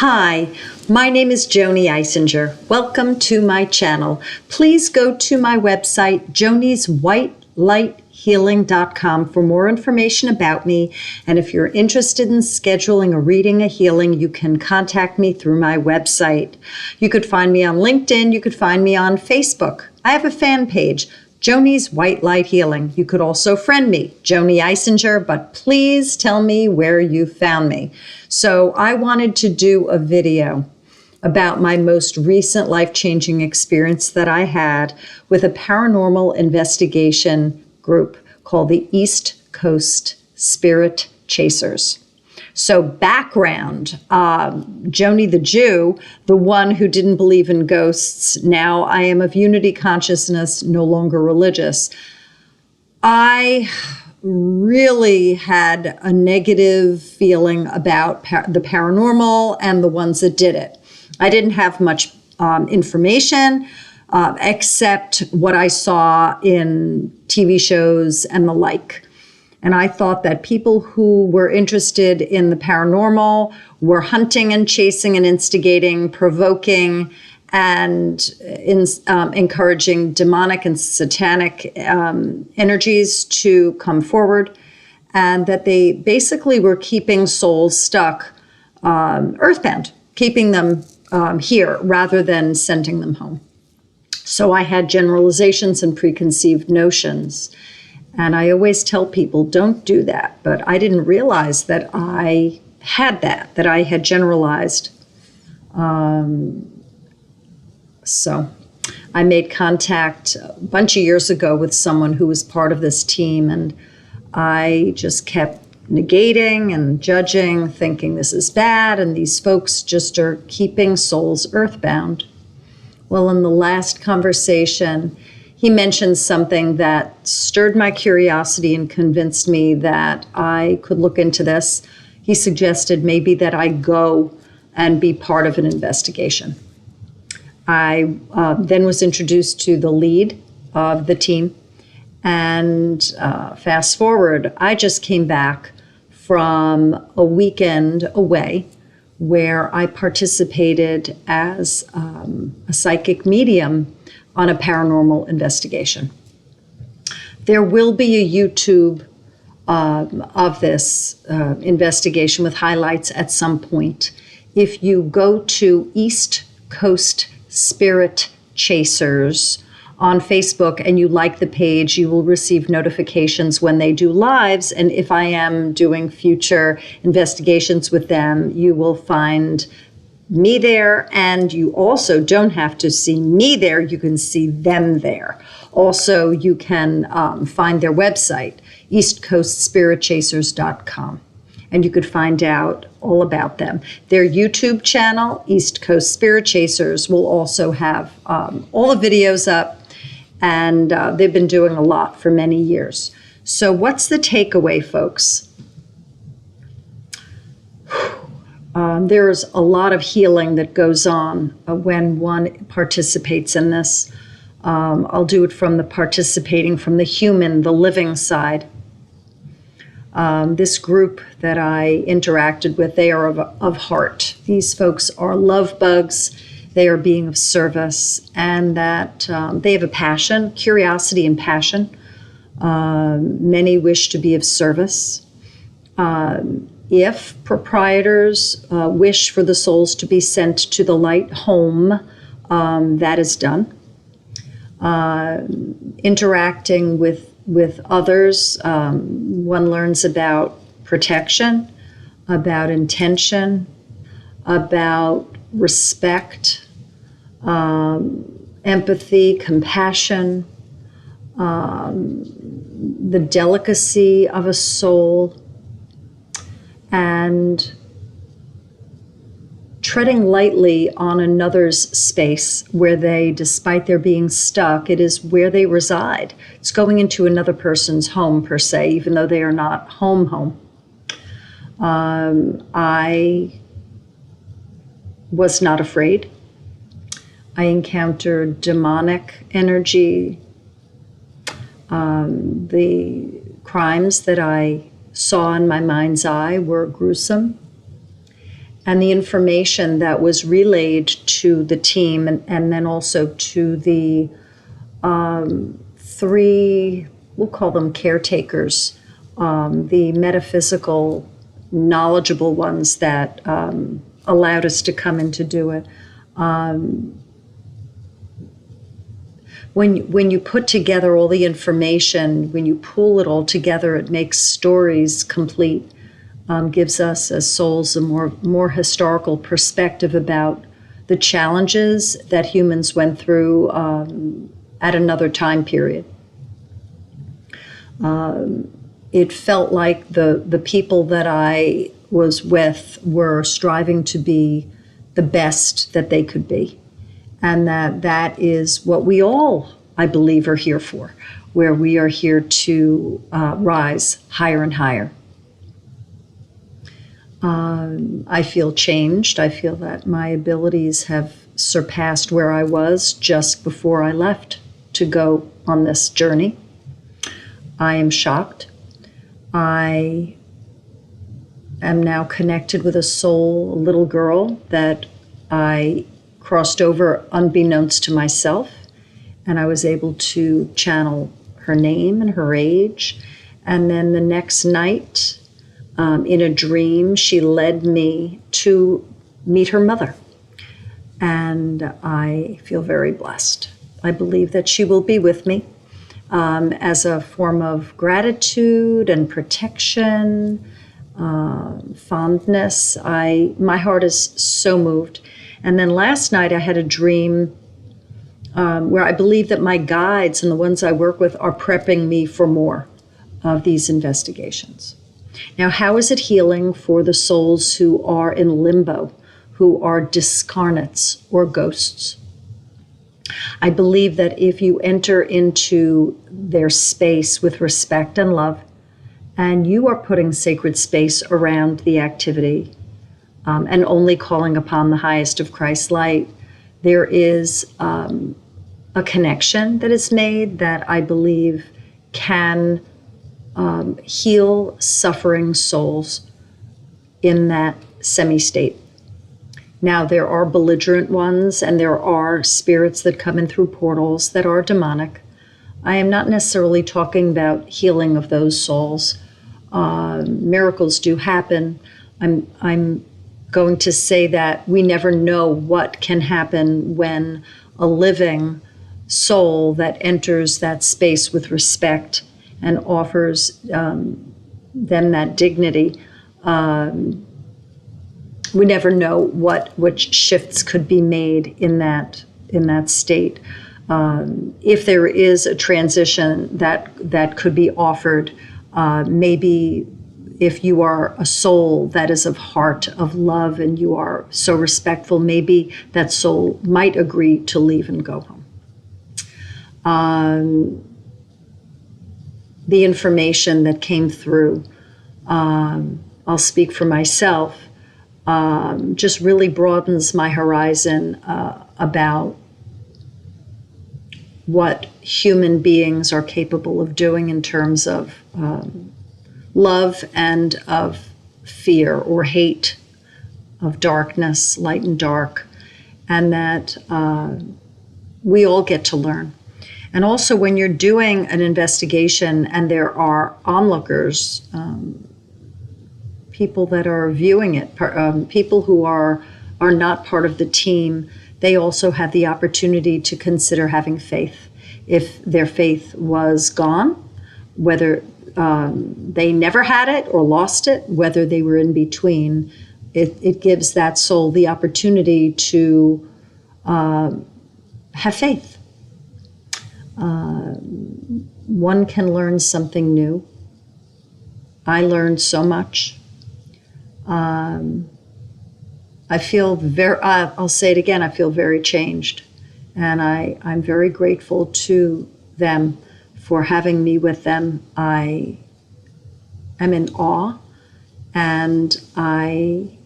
Hi, my name is Joanie'S. Welcome to my channel. Please go to my website, Joanie'sWhiteLightHealing.com, for more information about me. And if you're interested in scheduling a reading, a healing, you can contact me through my website. You could find me on LinkedIn. You could find me on Facebook. I have a fan page, Joanie'S White Light Healing. You could also friend me, Joanie'S, but please tell me where you found me. So I wanted to do a video about my most recent life-changing experience that I had with a paranormal investigation group called the East Coast Spirit Chasers. So background, Joni the Jew, the one who didn't believe in ghosts, now I am of unity consciousness, no longer religious. I really had a negative feeling about the paranormal and the ones that did it. I didn't have much information except what I saw in TV shows and the like. And I thought that people who were interested in the paranormal were hunting and chasing and instigating, provoking, and encouraging demonic and satanic energies to come forward, and that they basically were keeping souls stuck earthbound, keeping them here rather than sending them home. So I had generalizations and preconceived notions. And I always tell people, don't do that. But I didn't realize that I had that I had generalized. So I made contact a bunch of years ago with someone who was part of this team, and I just kept negating and judging, thinking this is bad, and these folks just are keeping souls earthbound. Well, in the last conversation, he mentioned something that stirred my curiosity and convinced me that I could look into this. He suggested maybe that I go and be part of an investigation. I then was introduced to the lead of the team. And fast forward, I just came back from a weekend away where I participated as a psychic medium on a paranormal investigation. There will be a YouTube of this investigation with highlights at some point. If you go to East Coast Spirit Chasers on Facebook and you like the page, you will receive notifications when they do lives. And if I am doing future investigations with them, you will find me there, and you also don't have to see me there, you can see them there. Also, you can find their website, eastcoastspiritchasers.com, and you could find out all about them. Their YouTube channel, East Coast Spirit Chasers, will also have all the videos up, and they've been doing a lot for many years. So what's the takeaway, folks? There's a lot of healing that goes on when one participates in this. I'll do it from the human, the living side. This group that I interacted with, they are of heart. These folks are love bugs. They are being of service, and that they have a passion, curiosity and passion. Many wish to be of service. If proprietors wish for the souls to be sent to the light home, that is done. Interacting with others, one learns about protection, about intention, about respect, empathy, compassion, the delicacy of a soul, and treading lightly on another's space where they, despite their being stuck, it is where they reside. It's going into another person's home, per se, even though they are not home. I was not afraid. I encountered demonic energy. The crimes that I saw in my mind's eye were gruesome. And the information that was relayed to the team and then also to the three, we'll call them caretakers, the metaphysical, knowledgeable ones that allowed us to come in to do it. When you put together all the information, when you pull it all together, it makes stories complete. Gives us as souls a more historical perspective about the challenges that humans went through at another time period. It felt like the people that I was with were striving to be the best that they could be. And that is what we all, I believe, are here for, where we are here to rise higher and higher. I feel changed. I feel that my abilities have surpassed where I was just before I left to go on this journey. I am shocked. I am now connected with a soul, a little girl that I crossed over unbeknownst to myself, and I was able to channel her name and her age. And then the next night, in a dream, she led me to meet her mother. And I feel very blessed. I believe that she will be with me as a form of gratitude and protection, fondness. My heart is so moved. And then last night I had a dream where I believe that my guides and the ones I work with are prepping me for more of these investigations. Now, how is it healing for the souls who are in limbo, who are discarnates or ghosts? I believe that if you enter into their space with respect and love, and you are putting sacred space around the activity, and only calling upon the highest of Christ's light, there is a connection that is made that I believe can heal suffering souls in that semi-state. Now, there are belligerent ones, and there are spirits that come in through portals that are demonic. I am not necessarily talking about healing of those souls. Miracles do happen. I'm going to say that we never know what can happen when a living soul that enters that space with respect and offers them that dignity. We never know what shifts could be made in that state. If there is a transition that could be offered, maybe if you are a soul that is of heart, of love, and you are so respectful, maybe that soul might agree to leave and go home. The information that came through, I'll speak for myself, just really broadens my horizon about what human beings are capable of doing in terms of love and of fear or hate, of darkness, light and dark, and that we all get to learn. And also when you're doing an investigation and there are onlookers, people that are viewing it, people who are not part of the team, they also have the opportunity to consider having faith. If their faith was gone, whether they never had it or lost it, whether they were in between, it gives that soul the opportunity to have faith. One can learn something new. I learned so much. I feel I'll say it again, I feel very changed. And I'm very grateful to them for having me with them. I am in awe, and I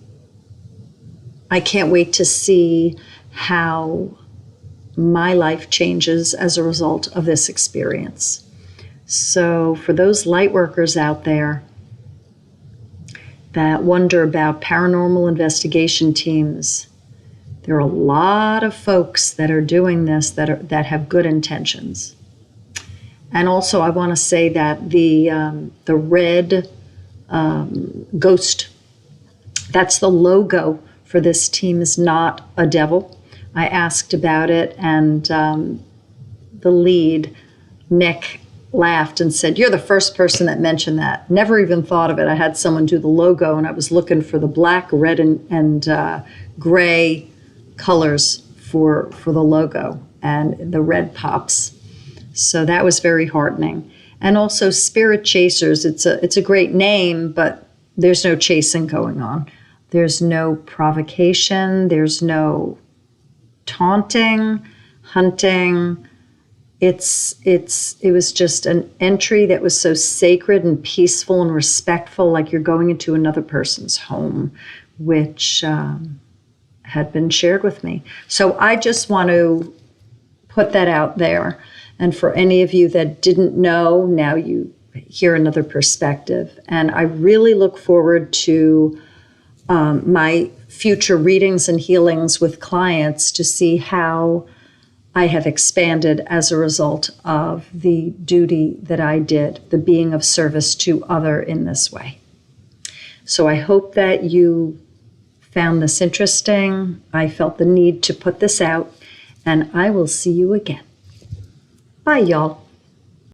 can't wait to see how my life changes as a result of this experience. So for those light workers out there, that wonder about paranormal investigation teams. There are a lot of folks that are doing this that have good intentions. And also, I want to say that the red ghost, that's the logo for this team, is not a devil. I asked about it, and the lead, Nick, laughed and said, "You're the first person that mentioned that. Never even thought of it. I had someone do the logo, and I was looking for the black, red, and gray colors for the logo, and the red pops." So that was very heartening. And also Spirit Chasers, it's a great name, but there's no chasing going on. There's no provocation, there's no taunting, hunting. It was just an entry that was so sacred and peaceful and respectful, like you're going into another person's home, which had been shared with me. So I just want to put that out there. And for any of you that didn't know, now you hear another perspective. And I really look forward to my future readings and healings with clients to see how I have expanded as a result of the duty that I did, the being of service to other in this way. So I hope that you found this interesting. I felt the need to put this out, and I will see you again. Bye, y'all.